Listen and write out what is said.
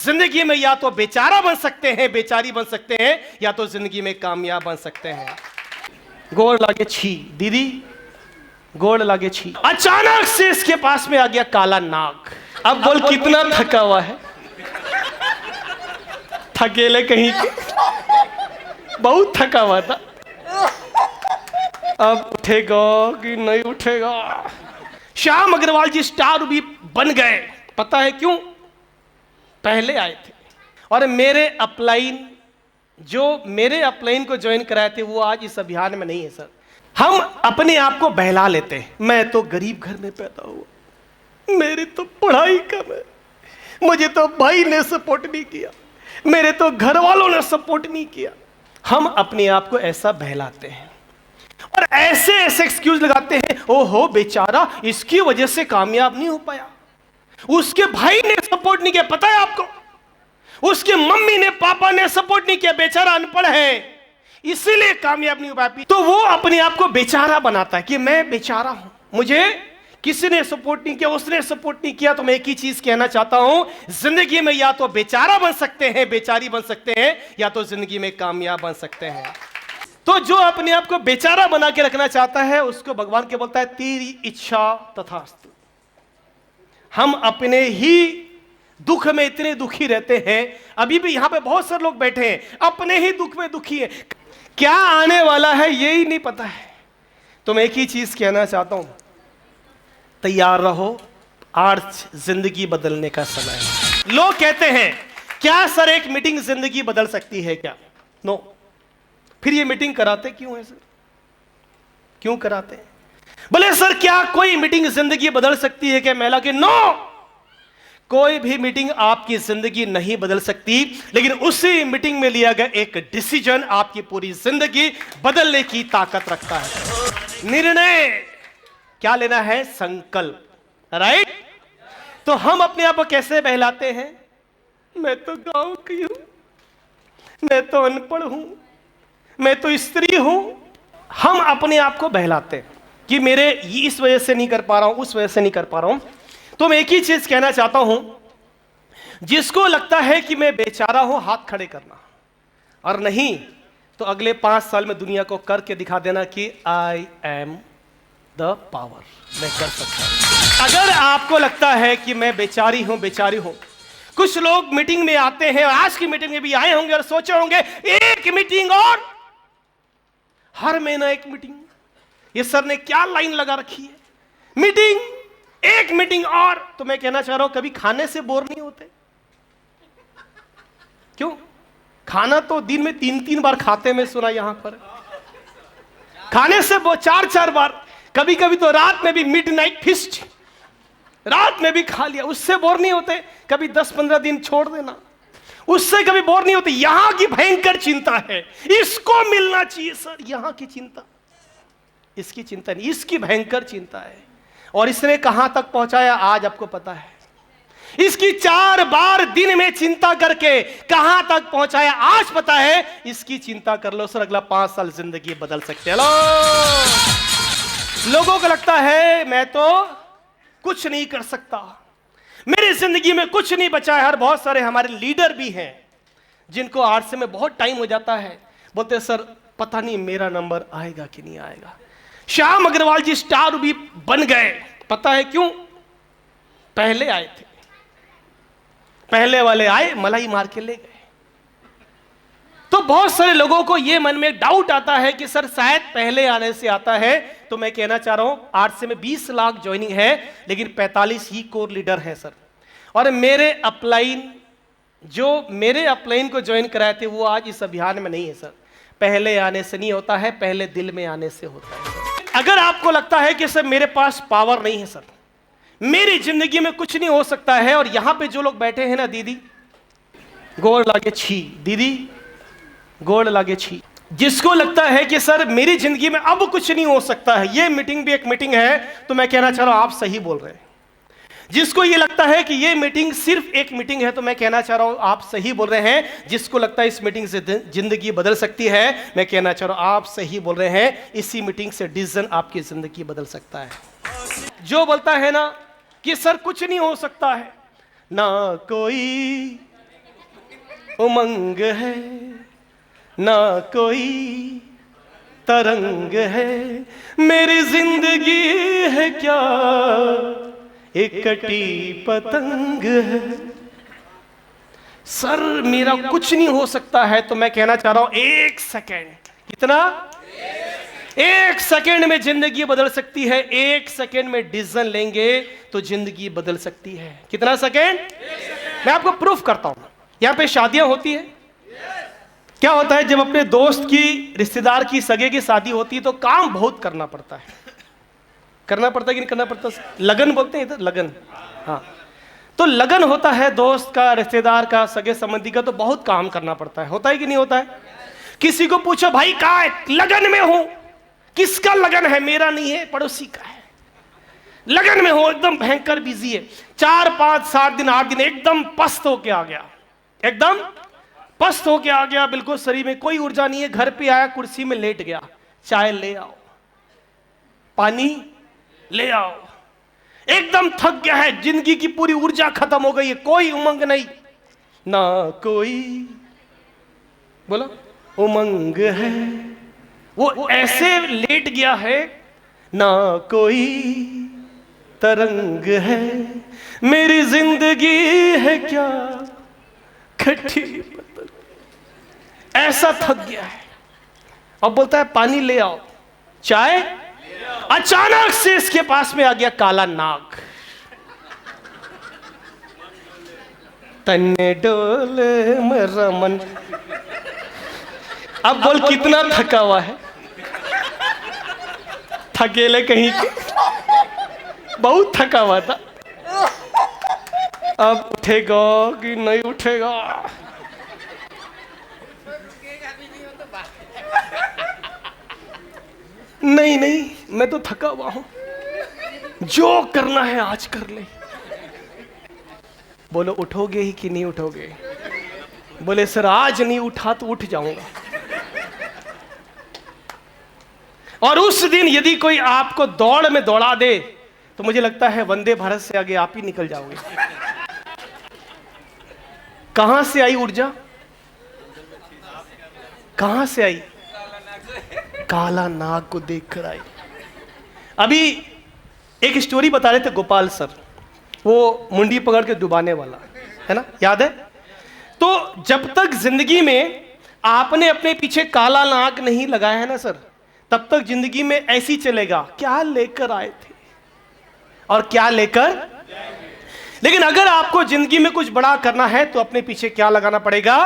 जिंदगी में या तो बेचारा बन सकते हैं, बेचारी बन सकते हैं, या तो जिंदगी में कामयाब बन सकते हैं। गोड़ लागे छी दीदी, गोड़ लागे छी। अचानक से इसके पास में आ गया काला नाग। अब बोल कितना थका हुआ है, थकेले कहीं के, बहुत थका हुआ था। अब उठेगा कि नहीं उठेगा। श्याम अग्रवाल जी स्टार भी बन गए, पता है क्यों? पहले आए थे और मेरे अपलाइन को ज्वाइन कराए थे, वो आज इस अभियान में नहीं है सर। हम अपने आप को बहला लेते हैं, मैं तो गरीब घर में पैदा हुआ, मेरी तो पढ़ाई कम है, मुझे तो भाई ने सपोर्ट नहीं किया, मेरे तो घर वालों ने सपोर्ट नहीं किया। हम अपने आप को ऐसा बहलाते हैं और ऐसे ऐसे एक्सक्यूज लगाते हैं, ओहो बेचारा इसकी वजह से कामयाब नहीं हो पाया, उसके भाई ने सपोर्ट नहीं किया, पता है आपको, उसके मम्मी ने पापा ने सपोर्ट नहीं किया, बेचारा अनपढ़ है इसीलिए कामयाब नहीं हो पाया। तो वो अपने आप को बेचारा बनाता है कि मैं बेचारा हूं, मुझे किसी ने सपोर्ट नहीं किया, उसने सपोर्ट नहीं किया। तो मैं एक ही चीज कहना चाहता हूं, जिंदगी में या तो बेचारा बन सकते हैं, बेचारी बन सकते हैं, या तो जिंदगी में कामयाब बन सकते हैं। तो जो अपने आप को बेचारा बना के रखना चाहता है उसको भगवान क्या बोलता है, तेरी इच्छा तथास्तु। हम अपने ही दुख में इतने दुखी रहते हैं, अभी भी यहां पे बहुत सारे लोग बैठे हैं अपने ही दुख में दुखी है, क्या आने वाला है यही नहीं पता है। तो मैं एक ही चीज कहना चाहता हूं, तैयार रहो, आज जिंदगी बदलने का समय है। लोग कहते हैं क्या सर एक मीटिंग जिंदगी बदल सकती है क्या? नो। फिर ये मीटिंग कराते क्यों है सर, क्यों कराते हैं? बोले सर क्या कोई मीटिंग जिंदगी बदल सकती है क्या? मैं लगा कि नो, कोई भी मीटिंग आपकी जिंदगी नहीं बदल सकती, लेकिन उसी मीटिंग में लिया गया एक डिसीजन आपकी पूरी जिंदगी बदलने की ताकत रखता है। निर्णय क्या लेना है? संकल्प, राइट? तो हम अपने आप को कैसे बहलाते हैं, मैं तो गांव की हूं, मैं तो अनपढ़ हूं, मैं तो स्त्री हूं। हम अपने आप को बहलाते हैं कि मेरे इस वजह से नहीं कर पा रहा हूं, उस वजह से नहीं कर पा रहा हूं। तो मैं एक ही चीज कहना चाहता हूं, जिसको लगता है कि मैं बेचारा हूं हाथ खड़े करना, और नहीं तो अगले 5 साल में दुनिया को करके दिखा देना कि आई एम द पावर, मैं कर सकता हूं। अगर आपको लगता है कि मैं बेचारी हूं, बेचारी हूं, कुछ लोग मीटिंग में आते हैं, आज की मीटिंग में भी आए होंगे और सोचे होंगे एक मीटिंग और, हर महीना एक मीटिंग, ये सर ने क्या लाइन लगा रखी है, मीटिंग, एक मीटिंग और। तो मैं कहना चाह रहा हूं कभी खाने से बोर नहीं होते? क्यों? खाना तो दिन में 3-3 बार खाते, मैं सुना यहां पर खाने से वो 4-4 बार, कभी कभी तो रात में भी मिडनाइट फीस्ट, रात में भी खा लिया, उससे बोर नहीं होते? कभी 10-15 दिन छोड़ देना, उससे कभी बोर नहीं होते? यहां की भयंकर चिंता है, इसको मिलना चाहिए सर, यहां की चिंता, इसकी चिंता नहीं, इसकी भयंकर चिंता है। और इसने कहां तक पहुंचाया आज आपको पता है, इसकी 4 बार दिन में चिंता करके कहां तक पहुंचाया आज पता है। इसकी चिंता कर लो सर, अगला 5 साल जिंदगी बदल सकते हैं। लोगों को लगता है मैं तो कुछ नहीं कर सकता, मेरी जिंदगी में कुछ नहीं बचा है। हर बहुत सारे हमारे लीडर भी हैं जिनको आरसे में बहुत टाइम हो जाता है, बोलते हैं सर पता नहीं मेरा नंबर आएगा कि नहीं आएगा। श्याम अग्रवाल जी स्टार भी बन गए, पता है क्यों? पहले आए थे, पहले वाले आए मलाई मार के ले गए। तो बहुत सारे लोगों को यह मन में डाउट आता है कि सर शायद पहले आने से आता है। तो मैं कहना चाह रहा हूं आरसे में 20 लाख ज्वाइनिंग है, लेकिन 45 ही कोर लीडर हैं सर। और मेरे अपलाइन को ज्वाइन कराए थे, वो आज इस अभियान में नहीं है सर। पहले आने से नहीं होता है, पहले दिल में आने से होता है सर। अगर आपको लगता है कि सर मेरे पास पावर नहीं है सर, मेरी जिंदगी में कुछ नहीं हो सकता है, और यहां पे जो लोग बैठे हैं ना दीदी, गोड़ लागे छी दीदी, गोड़ लागे छी, जिसको लगता है कि सर मेरी जिंदगी में अब कुछ नहीं हो सकता है, ये मीटिंग भी एक मीटिंग है, तो मैं कहना चाह रहा हूं आप सही बोल रहे हैं। जिसको ये लगता है कि ये मीटिंग सिर्फ एक मीटिंग है, तो मैं कहना चाह रहा हूं आप सही बोल रहे हैं। जिसको लगता है इस मीटिंग से जिंदगी बदल सकती है, मैं कहना चाह रहा हूं आप सही बोल रहे हैं। इसी मीटिंग से डिसीजन आपकी जिंदगी बदल सकता है। जो बोलता है ना कि सर कुछ नहीं हो सकता है, ना कोई उमंग है, ना कोई तरंग है, मेरी जिंदगी है क्या एक कटी पतंग है। सर मेरा कुछ नहीं हो सकता है, तो मैं कहना चाह रहा हूं 1 सेकेंड, कितना 1 सेकेंड में जिंदगी बदल सकती है। 1 सेकेंड में डिसीजन लेंगे तो जिंदगी बदल सकती है। कितना सेकेंड? मैं आपको प्रूफ करता हूं। यहां पे शादियां होती है, क्या होता है जब अपने दोस्त की, रिश्तेदार की, सगे की शादी होती है तो काम बहुत करना पड़ता है। करना पड़ता है कि नहीं करना पड़ता? लगन बोलते हैं इधर, लगन। हाँ, तो लगन होता है दोस्त का, रिश्तेदार का, सगे संबंधी का, तो बहुत काम करना पड़ता है। होता है कि नहीं होता है? किसी को पूछो भाई कहाँ है, लगन में हूं। किसका लगन है? मेरा नहीं है, पड़ोसी का है। लगन में हो, एकदम भयंकर बिजी है, 4, 5, 7 दिन, 8 दिन एकदम पस्त होके आ गया, एकदम पस्त होके आ गया, बिल्कुल शरीर में कोई ऊर्जा नहीं है। घर पे आया, कुर्सी में लेट गया, चाय ले आओ, पानी ले आओ, एकदम थक गया है, जिंदगी की पूरी ऊर्जा खत्म हो गई है, कोई उमंग नहीं, ना कोई, बोलो उमंग है। वो ऐसे लेट गया है, ना कोई तरंग है, मेरी जिंदगी है क्या खट्टी पतंग। ऐसा थक गया है, अब बोलता है पानी ले आओ, चाय। अचानक से इसके पास में आ गया काला नाग। तन्ने डोले मेरा मन। अब बोल कितना थका हुआ है, थकेले कहीं के, बहुत थका हुआ था। अब उठेगा कि नहीं उठेगा? नहीं नहीं, मैं तो थका हुआ हूं, जो करना है आज कर ले। बोलो उठोगे ही कि नहीं उठोगे? बोले सर आज नहीं उठा तो उठ जाऊंगा। और उस दिन यदि कोई आपको दौड़ में दौड़ा दे तो मुझे लगता है वंदे भारत से आगे आप ही निकल जाओगे। कहां से आई ऊर्जा? कहां से आई? काला नाग को देखकर आई। अभी एक स्टोरी बता रहे थे गोपाल सर, वो मुंडी पकड़ के डुबाने वाला, है ना, याद है? तो जब तक जिंदगी में आपने अपने पीछे काला नाग नहीं लगाया है ना सर, तब तक जिंदगी में ऐसी चलेगा, क्या लेकर आए थे और क्या लेकर। लेकिन अगर आपको जिंदगी में कुछ बड़ा करना है तो अपने पीछे क्या लगाना पड़ेगा?